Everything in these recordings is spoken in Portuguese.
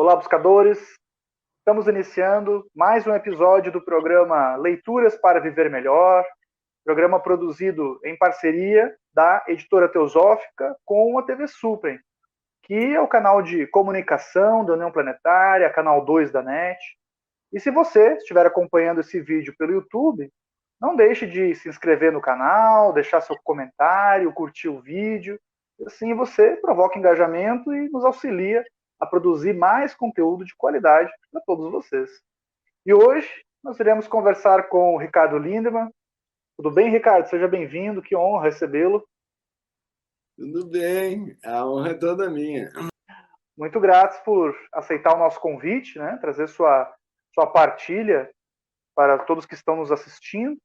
Olá, buscadores! Estamos iniciando mais um episódio do programa Leituras para Viver Melhor, programa produzido em parceria da Editora Teosófica com a TV Suprem, que é o canal de comunicação da União Planetária, canal 2 da NET. E se você estiver acompanhando esse vídeo pelo YouTube, não deixe de se inscrever no canal, deixar seu comentário, curtir o vídeo. Assim você provoca engajamento e nos auxilia a produzir mais conteúdo de qualidade para todos vocês. E hoje nós iremos conversar com o Ricardo Lindemann. Tudo bem, Ricardo? Seja bem-vindo, que honra recebê-lo. Tudo bem, a honra é toda minha. Muito gratos por aceitar o nosso convite, né? Trazer sua partilha para todos que estão nos assistindo.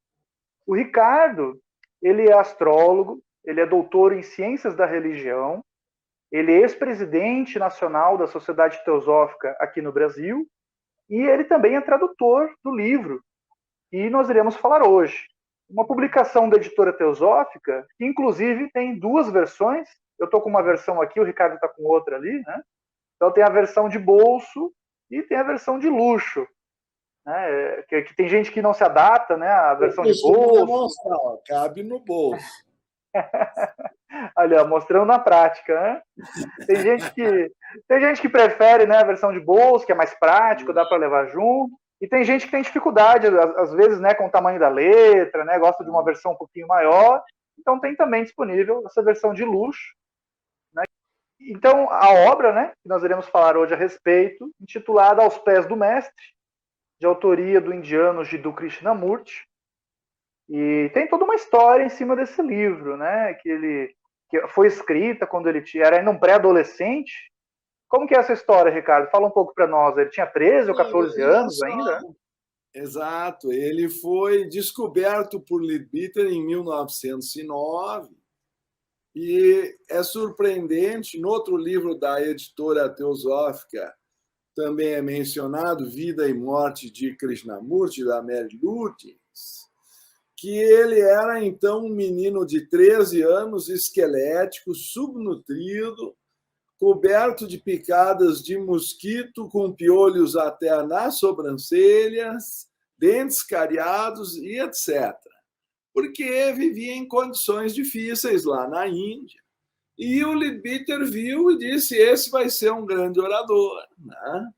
O Ricardo, ele é astrólogo, ele é doutor em ciências da religião, ele é ex-presidente nacional da Sociedade Teosófica aqui no Brasil, e ele também é tradutor do livro que nós iremos falar hoje. Uma publicação da Editora Teosófica, que inclusive tem duas versões. Eu estou com uma versão aqui, o Ricardo está com outra ali, né? Então tem a versão de bolso e tem a versão de luxo. Né? Que tem gente que não se adapta, né? A versão de bolso. Mostrar, ó, cabe no bolso. Olha, mostrando na prática, né? Tem gente que prefere, né, a versão de bolso, que é mais prático, dá para levar junto. E tem gente que tem dificuldade, às vezes, né, com o tamanho da letra, né, gosta de uma versão um pouquinho maior. Então tem também disponível essa versão de luxo. Né? Então a obra, né, que nós iremos falar hoje a respeito, intitulada Aos Pés do Mestre, de autoria do indiano Jiddu Krishnamurti. E tem toda uma história em cima desse livro, né, que foi escrita quando ele era ainda um pré-adolescente. Como que é essa história, Ricardo? Fala um pouco para nós. Ele tinha 13 ou 14 anos ainda? Exato. Ele foi descoberto por Leadbeater em 1909 e é surpreendente, no outro livro da Editora Teosófica, também é mencionado Vida e Morte de Krishnamurti, da Mary Lutens, que ele era, então, um menino de 13 anos, esquelético, subnutrido, coberto de picadas de mosquito, com piolhos até nas sobrancelhas, dentes cariados e etc. Porque vivia em condições difíceis lá na Índia. E o Leadbeater viu e disse, esse vai ser um grande orador. Né?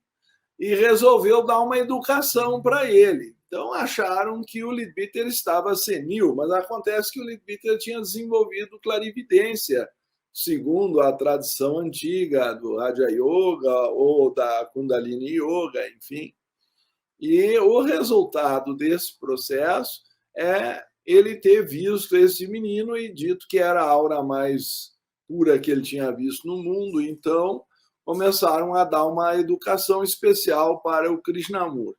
E resolveu dar uma educação para ele. Então acharam que o Leadbeater estava senil, mas acontece que o Leadbeater tinha desenvolvido clarividência, segundo a tradição antiga do Raja Yoga ou da Kundalini Yoga, enfim. E o resultado desse processo é ele ter visto esse menino e dito que era a aura mais pura que ele tinha visto no mundo. Então, começaram a dar uma educação especial para o Krishnamurti.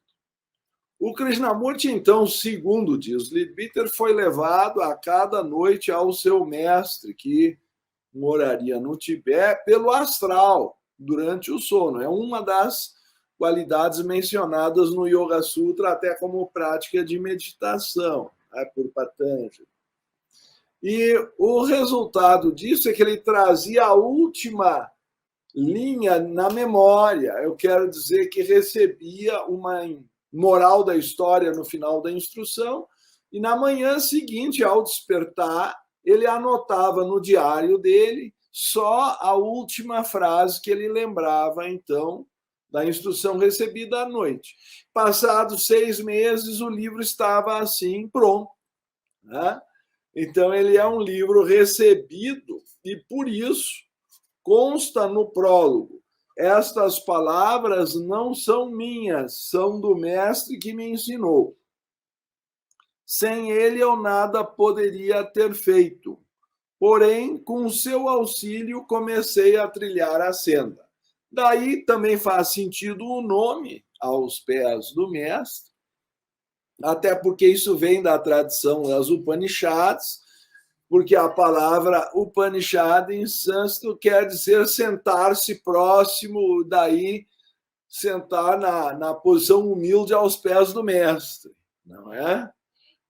O Krishnamurti, então, segundo diz Leadbeater, foi levado a cada noite ao seu mestre, que moraria no Tibete, pelo astral, durante o sono. É uma das qualidades mencionadas no Yoga Sutra, até como prática de meditação, por Patanjali. E o resultado disso é que ele trazia a última linha na memória. Eu quero dizer que recebia uma moral da história no final da instrução, e na manhã seguinte, ao despertar, ele anotava no diário dele só a última frase que ele lembrava, então, da instrução recebida à noite. Passados 6 meses, o livro estava assim, pronto. Né? Então, ele é um livro recebido, e por isso consta no prólogo: estas palavras não são minhas, são do mestre que me ensinou. Sem ele eu nada poderia ter feito. Porém, com seu auxílio, comecei a trilhar a senda. Daí também faz sentido o nome, Aos Pés do Mestre, até porque isso vem da tradição das Upanishads, porque a palavra Upanishad em sânscrito quer dizer sentar-se próximo, daí sentar na posição humilde aos pés do mestre, não é?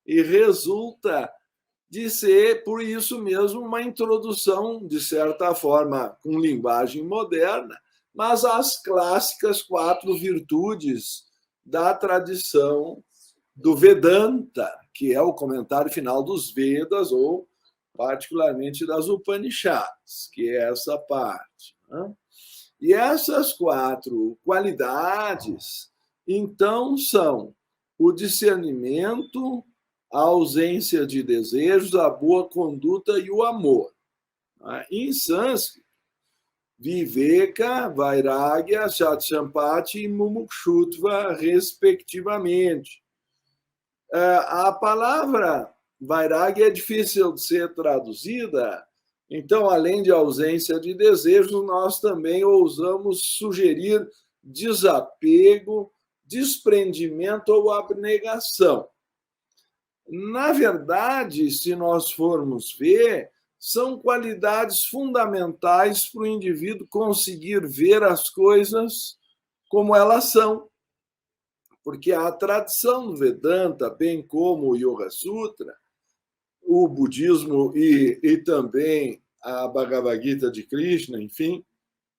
E resulta de ser, por isso mesmo, uma introdução, de certa forma, com linguagem moderna, mas as clássicas 4 virtudes da tradição do Vedanta, que é o comentário final dos Vedas, ou particularmente das Upanishads, que é essa parte. Né? E essas 4 qualidades, então, são o discernimento, a ausência de desejos, a boa conduta e o amor. Em sânscrito, Viveka, Vairagya, Satsampati e Mumukshutva, respectivamente. A palavra Vairagya é difícil de ser traduzida, então, além de ausência de desejos, nós também ousamos sugerir desapego, desprendimento ou abnegação. Na verdade, se nós formos ver, são qualidades fundamentais para o indivíduo conseguir ver as coisas como elas são. Porque a tradição do Vedanta, bem como o Yoga Sutra, o budismo e também a Bhagavad Gita de Krishna, enfim,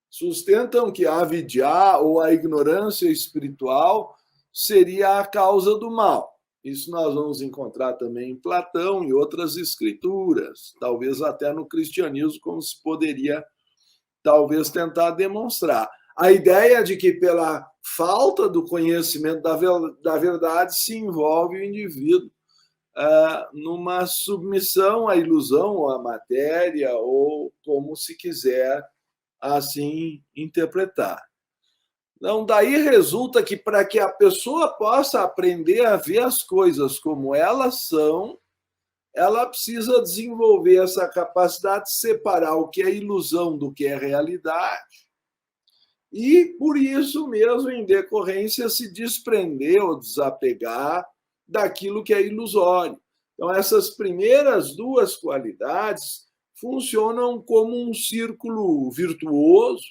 sustentam que a avidya, ou a ignorância espiritual, seria a causa do mal. Isso nós vamos encontrar também em Platão e outras escrituras, talvez até no cristianismo, como se poderia talvez tentar demonstrar. A ideia de que pela falta do conhecimento da verdade se envolve o indivíduo numa submissão à ilusão ou à matéria, ou como se quiser assim interpretar. Então, daí resulta que para que a pessoa possa aprender a ver as coisas como elas são, ela precisa desenvolver essa capacidade de separar o que é ilusão do que é realidade e, por isso mesmo, em decorrência, se desprender ou desapegar daquilo que é ilusório. Então, essas primeiras 2 qualidades funcionam como um círculo virtuoso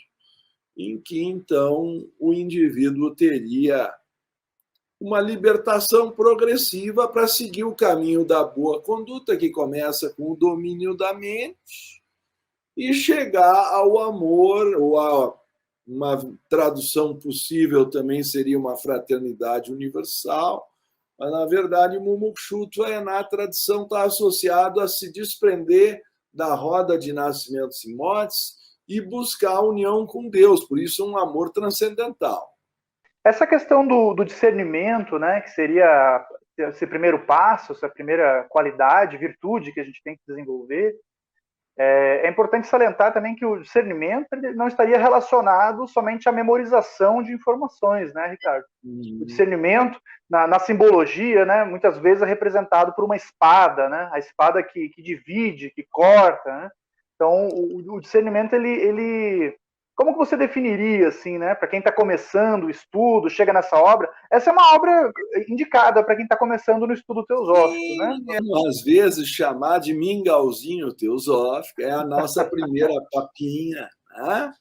em que, então, o indivíduo teria uma libertação progressiva para seguir o caminho da boa conduta, que começa com o domínio da mente, e chegar ao amor, ou a uma tradução possível também seria uma fraternidade universal, mas, na verdade, Mumukshutva na tradição está associado a se desprender da roda de nascimentos e mortes e buscar a união com Deus, por isso um amor transcendental. Essa questão do discernimento, né, que seria esse primeiro passo, essa primeira qualidade, virtude que a gente tem que desenvolver, é importante salientar também que o discernimento não estaria relacionado somente à memorização de informações, né, Ricardo? O discernimento, na simbologia, né, muitas vezes é representado por uma espada, né, a espada que divide, que corta, né? Então, o discernimento, ele como que você definiria, assim, né, para quem está começando o estudo, chega nessa obra? Essa é uma obra indicada para quem está começando no estudo teosófico, né? Às vezes, chamar de mingauzinho teosófico é a nossa primeira papinha, né?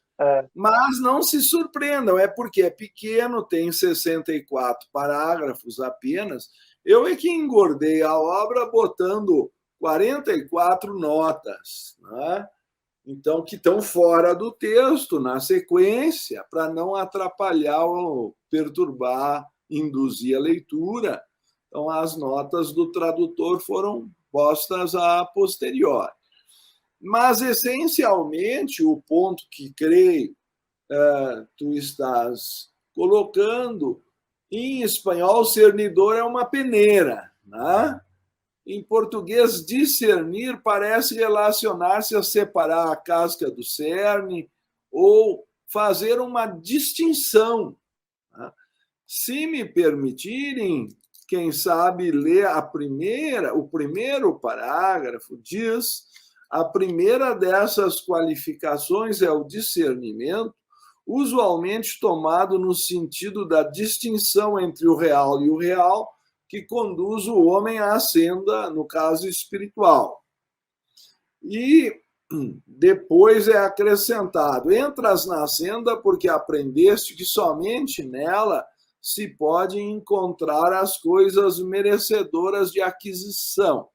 Mas não se surpreendam, é porque é pequeno, tem 64 parágrafos apenas. Eu é que engordei a obra botando 44 notas, né? Então, que estão fora do texto, na sequência, para não atrapalhar ou perturbar, induzir a leitura. Então, as notas do tradutor foram postas a posteriori. Mas, essencialmente, o ponto que creio tu estás colocando, em espanhol, cernidor é uma peneira, né? Em português, discernir parece relacionar-se a separar a casca do cerne ou fazer uma distinção. Se me permitirem, quem sabe ler o primeiro parágrafo, diz: a primeira dessas qualificações é o discernimento, usualmente tomado no sentido da distinção entre o real e o real, que conduz o homem à senda, no caso espiritual. E depois é acrescentado: entras na senda porque aprendeste que somente nela se pode encontrar as coisas merecedoras de aquisição.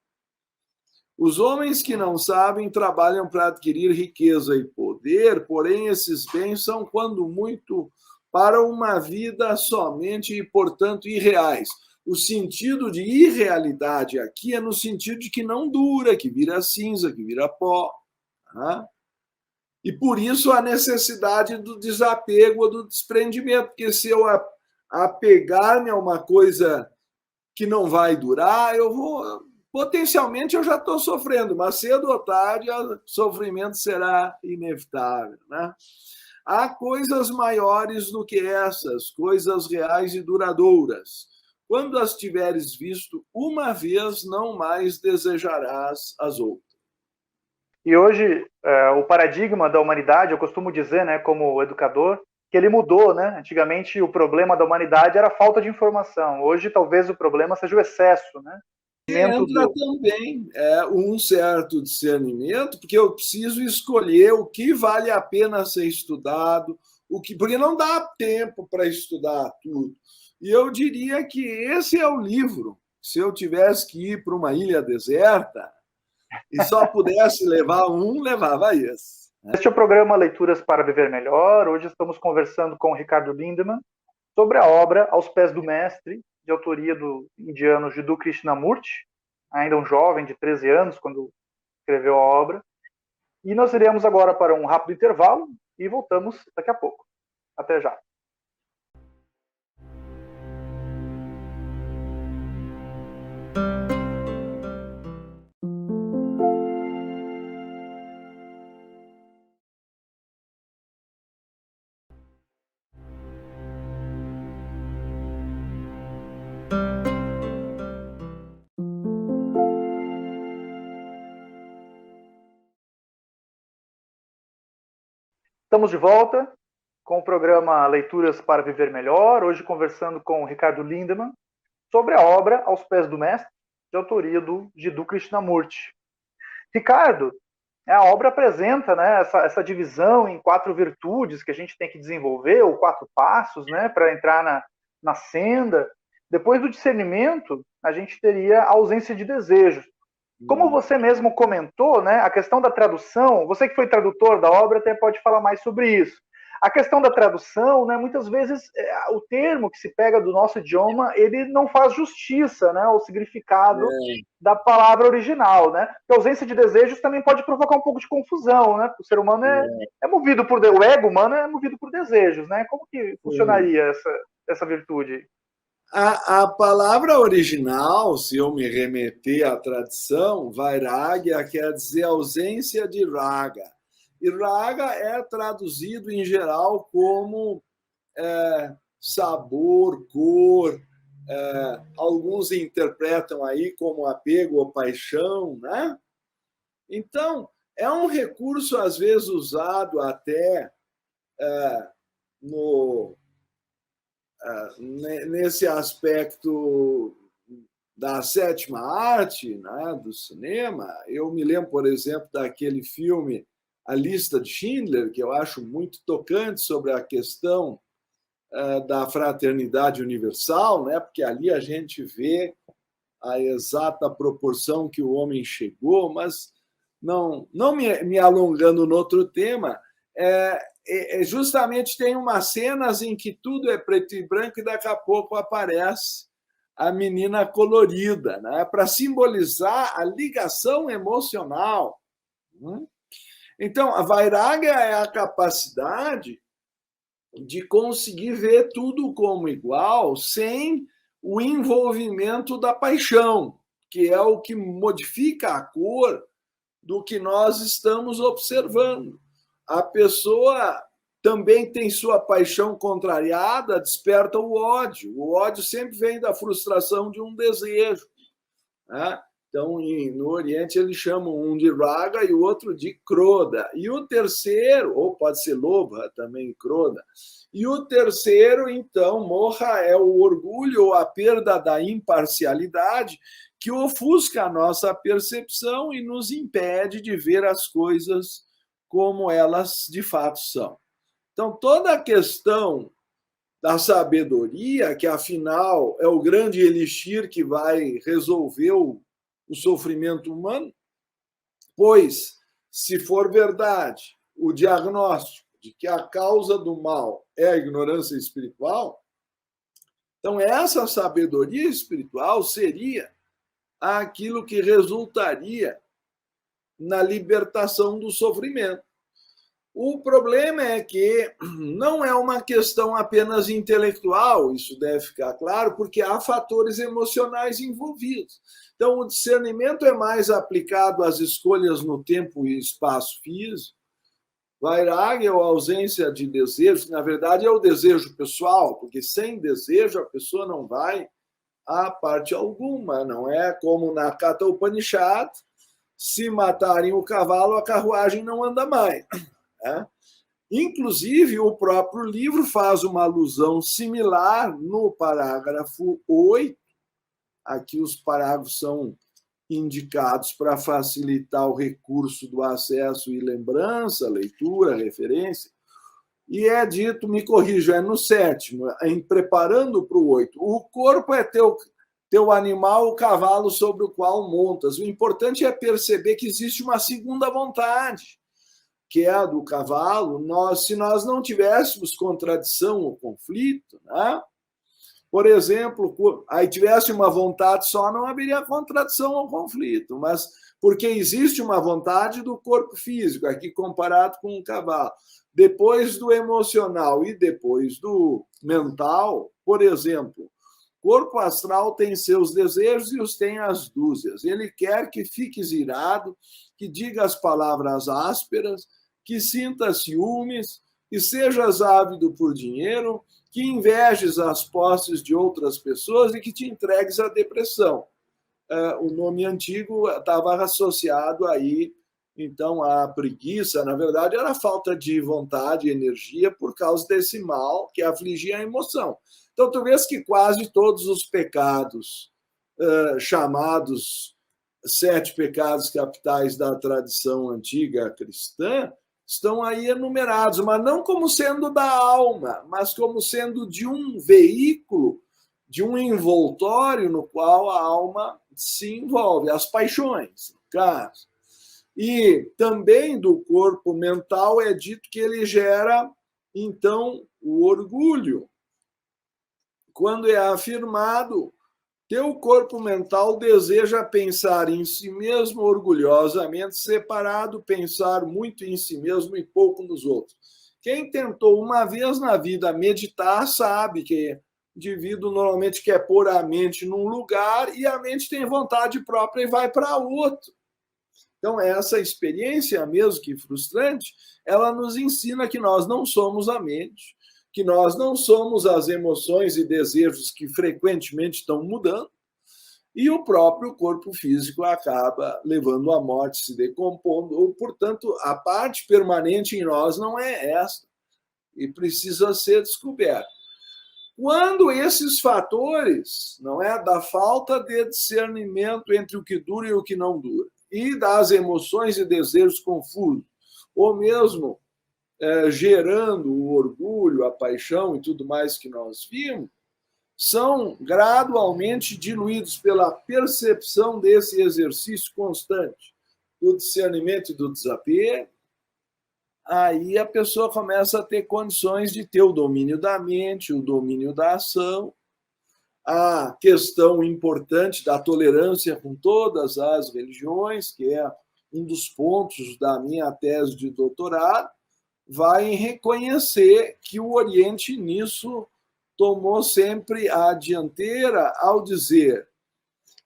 Os homens que não sabem trabalham para adquirir riqueza e poder, poder, porém esses bens são, quando muito, para uma vida somente e, portanto, irreais. O sentido de irrealidade aqui é no sentido de que não dura, que vira cinza, que vira pó. Tá? E por isso a necessidade do desapego, do desprendimento, porque se eu apegar-me a uma coisa que não vai durar, eu vou potencialmente eu já estou sofrendo, mas cedo ou tarde o sofrimento será inevitável, né? Há coisas maiores do que essas, coisas reais e duradouras. Quando as tiveres visto uma vez, não mais desejarás as outras. E hoje, o paradigma da humanidade, eu costumo dizer, né, como educador, que ele mudou, né? Antigamente, o problema da humanidade era a falta de informação. Hoje, talvez, o problema seja o excesso, né? Entra também um certo discernimento, porque eu preciso escolher o que vale a pena ser estudado, porque não dá tempo para estudar tudo. E eu diria que esse é o livro. Se eu tivesse que ir para uma ilha deserta e só pudesse levar um, levava esse. Este é o programa Leituras para Viver Melhor. Hoje estamos conversando com o Ricardo Lindemann sobre a obra Aos Pés do Mestre, de autoria do indiano Jiddu Krishnamurti, ainda um jovem de 13 anos quando escreveu a obra. E nós iremos agora para um rápido intervalo e voltamos daqui a pouco. Até já. Estamos de volta com o programa Leituras para Viver Melhor, hoje conversando com o Ricardo Lindemann sobre a obra Aos Pés do Mestre, de autoria do Jiddu Krishnamurti. Ricardo, a obra apresenta, né, essa divisão em 4 virtudes que a gente tem que desenvolver, ou 4 passos, né, para entrar na senda. Depois do discernimento, a gente teria a ausência de desejos. Como você mesmo comentou, né, a questão da tradução, você que foi tradutor da obra até pode falar mais sobre isso. A questão da tradução, né, muitas vezes o termo que se pega do nosso idioma, ele não faz justiça, né, ao significado da palavra original, né? A ausência de desejos também pode provocar um pouco de confusão, né? O ser humano é movido o ego humano é movido por desejos, né? Como que funcionaria essa virtude? A palavra original, se eu me remeter à tradição, vairagya quer dizer ausência de raga. E raga é traduzido em geral como sabor, cor. Alguns interpretam aí como apego ou paixão, né? Então, é um recurso às vezes usado até nesse aspecto da sétima arte, né, do cinema. Eu me lembro, por exemplo, daquele filme A Lista de Schindler, que eu acho muito tocante sobre a questão da fraternidade universal, né, porque ali a gente vê a exata proporção que o homem chegou, mas não me alongando no outro tema, justamente tem umas cenas em que tudo é preto e branco e daqui a pouco aparece a menina colorida, né? Para simbolizar a ligação emocional. Então, a vairagya é a capacidade de conseguir ver tudo como igual sem o envolvimento da paixão, que é o que modifica a cor do que nós estamos observando. A pessoa também tem sua paixão contrariada, desperta o ódio. O ódio sempre vem da frustração de um desejo. Né? Então, no Oriente, eles chamam um de raga e o outro de kroda. E o terceiro, ou pode ser lobha também, kroda. E o terceiro, então, moha, é o orgulho ou a perda da imparcialidade que ofusca a nossa percepção e nos impede de ver as coisas como elas de fato são. Então, toda a questão da sabedoria, que afinal é o grande elixir que vai resolver o sofrimento humano, pois, se for verdade o diagnóstico de que a causa do mal é a ignorância espiritual, então essa sabedoria espiritual seria aquilo que resultaria na libertação do sofrimento. O problema é que não é uma questão apenas intelectual, isso deve ficar claro, porque há fatores emocionais envolvidos. Então, o discernimento é mais aplicado às escolhas no tempo e espaço físico. Vairagya, ou ausência de desejo, que na verdade é o desejo pessoal, porque sem desejo a pessoa não vai a parte alguma. Não é como na Katha Upanishad, se matarem o cavalo, a carruagem não anda mais. É? Inclusive, o próprio livro faz uma alusão similar no parágrafo 8. Aqui os parágrafos são indicados para facilitar o recurso do acesso e lembrança, leitura, referência. E é dito, me corrijo, é no 7º, em preparando para o 8. O corpo é teu animal, o cavalo sobre o qual montas. O importante é perceber que existe uma segunda vontade, que é a do cavalo. Se nós não tivéssemos contradição ou conflito, né? Por exemplo, aí tivesse uma vontade só, não haveria contradição ou conflito, mas porque existe uma vontade do corpo físico, aqui comparado com um cavalo. Depois do emocional e depois do mental, por exemplo, o corpo astral tem seus desejos e os tem às dúzias. Ele quer que fiques irado, que diga as palavras ásperas, que sinta ciúmes, que sejas ávido por dinheiro, que invejes as posses de outras pessoas e que te entregues à depressão. O nome antigo estava associado aí, então, à preguiça. Na verdade, era a falta de vontade e energia por causa desse mal que afligia a emoção. Então, tu vês que quase todos os pecados chamados 7 pecados capitais da tradição antiga cristã estão aí enumerados, mas não como sendo da alma, mas como sendo de um veículo, de um envoltório no qual a alma se envolve, as paixões, no caso. E também do corpo mental é dito que ele gera, então, o orgulho. Quando é afirmado, teu corpo mental deseja pensar em si mesmo orgulhosamente, separado, pensar muito em si mesmo e pouco nos outros. Quem tentou uma vez na vida meditar sabe que o indivíduo normalmente quer pôr a mente num lugar e a mente tem vontade própria e vai para outro. Então, essa experiência, mesmo que frustrante, ela nos ensina que nós não somos a mente, que nós não somos as emoções e desejos que frequentemente estão mudando, e o próprio corpo físico acaba levando à morte, se decompondo. Portanto, a parte permanente em nós não é essa, e precisa ser descoberta. Quando esses fatores, não é, da falta de discernimento entre o que dura e o que não dura, e das emoções e desejos confusos, ou mesmo gerando o orgulho, a paixão e tudo mais que nós vimos, são gradualmente diluídos pela percepção desse exercício constante do discernimento e do desapego. Aí a pessoa começa a ter condições de ter o domínio da mente, o domínio da ação, a questão importante da tolerância com todas as religiões, que é um dos pontos da minha tese de doutorado, vai reconhecer que o Oriente nisso tomou sempre a dianteira ao dizer: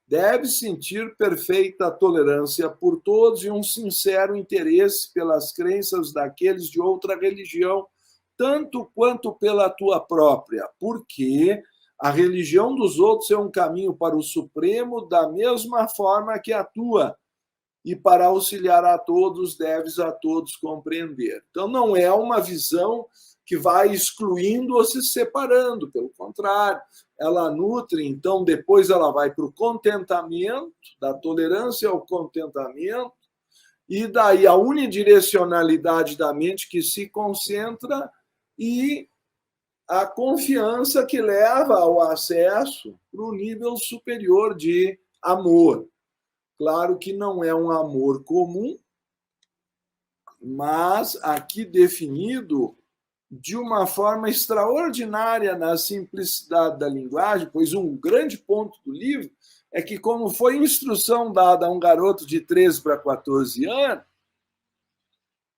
deve sentir perfeita tolerância por todos e um sincero interesse pelas crenças daqueles de outra religião, tanto quanto pela tua própria, porque a religião dos outros é um caminho para o Supremo da mesma forma que a tua, e para auxiliar a todos, deves a todos compreender. Então, não é uma visão que vai excluindo ou se separando, pelo contrário, ela nutre, então depois ela vai para o contentamento, da tolerância ao contentamento, e daí a unidirecionalidade da mente que se concentra e a confiança que leva ao acesso para o nível superior de amor. Claro que não é um amor comum, mas aqui definido de uma forma extraordinária na simplicidade da linguagem, pois um grande ponto do livro é que, como foi instrução dada a um garoto de 13 para 14 anos,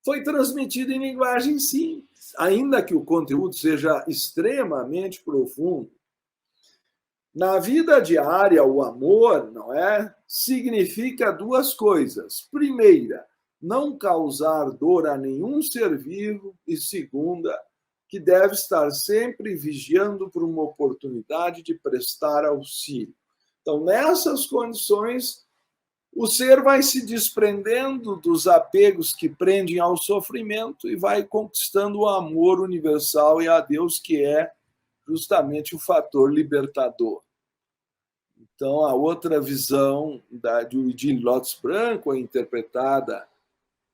foi transmitido em linguagem simples, ainda que o conteúdo seja extremamente profundo. Na vida diária, o amor, não é? Significa duas coisas. Primeira, não causar dor a nenhum ser vivo. E segunda, que deve estar sempre vigiando por uma oportunidade de prestar auxílio. Então, nessas condições, o ser vai se desprendendo dos apegos que prendem ao sofrimento e vai conquistando o amor universal e a Deus, que é justamente o fator libertador. Então, a outra visão de Lotus Branco, interpretada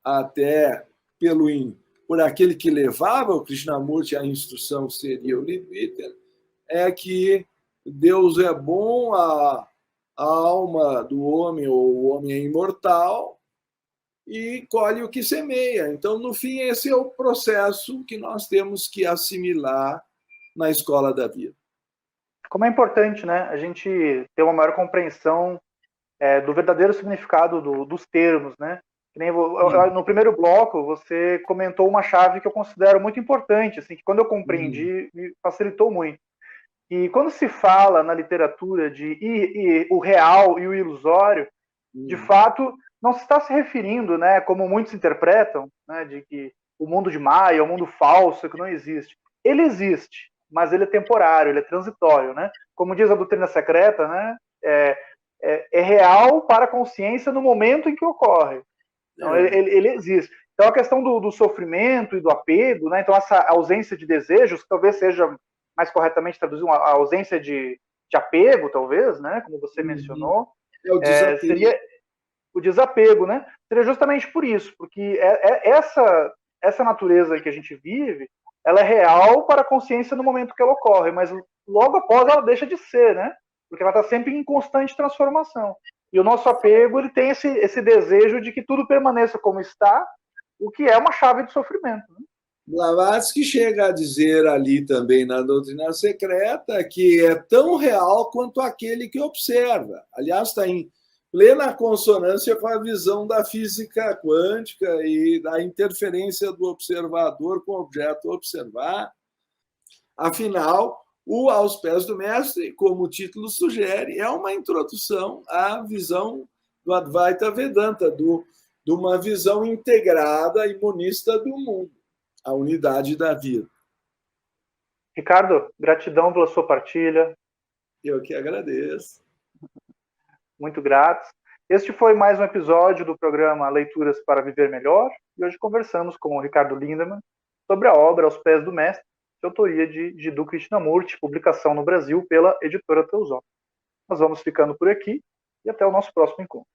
até por aquele que levava o Krishnamurti à instrução, que seria o Leadbeater, é que Deus é bom, a alma do homem, ou o homem é imortal, e colhe o que semeia. Então, no fim, esse é o processo que nós temos que assimilar na escola da vida. Como é importante, né, a gente ter uma maior compreensão do verdadeiro significado dos termos, né? Que nem no primeiro bloco você comentou uma chave que eu considero muito importante, assim, que quando eu compreendi me facilitou muito. E quando se fala na literatura de o real e o ilusório, de fato não se está se referindo, né, como muitos interpretam, né, de que o mundo de Maia é um mundo falso que não existe. Ele existe, mas ele é temporário, ele é transitório, né? Como diz a doutrina secreta, né? É real para a consciência no momento em que ocorre. Então, ele existe. Então, a questão do sofrimento e do apego, né? Então, essa ausência de desejos, que talvez seja mais corretamente traduzido, a ausência de apego, talvez, né? Como você mencionou, é o desapego. Seria o desapego, né? Seria justamente por isso, porque essa natureza que a gente vive, ela é real para a consciência no momento que ela ocorre, mas logo após ela deixa de ser, né? Porque ela está sempre em constante transformação. E o nosso apego, ele tem esse desejo de que tudo permaneça como está, o que é uma chave de sofrimento. Né? Blavatsky chega a dizer ali também na doutrina secreta que é tão real quanto aquele que observa. Aliás, está em plena consonância com a visão da física quântica e da interferência do observador com o objeto a observar. Afinal, o Aos Pés do Mestre, como o título sugere, é uma introdução à visão do Advaita Vedanta, de uma visão integrada e monista do mundo, a unidade da vida. Ricardo, gratidão pela sua partilha. Eu que agradeço. Muito grato. Este foi mais um episódio do programa Leituras para Viver Melhor, e hoje conversamos com o Ricardo Lindemann sobre a obra Aos Pés do Mestre, de autoria de Jiddu Krishnamurti, publicação no Brasil pela editora Teosófica. Nós vamos ficando por aqui e até o nosso próximo encontro.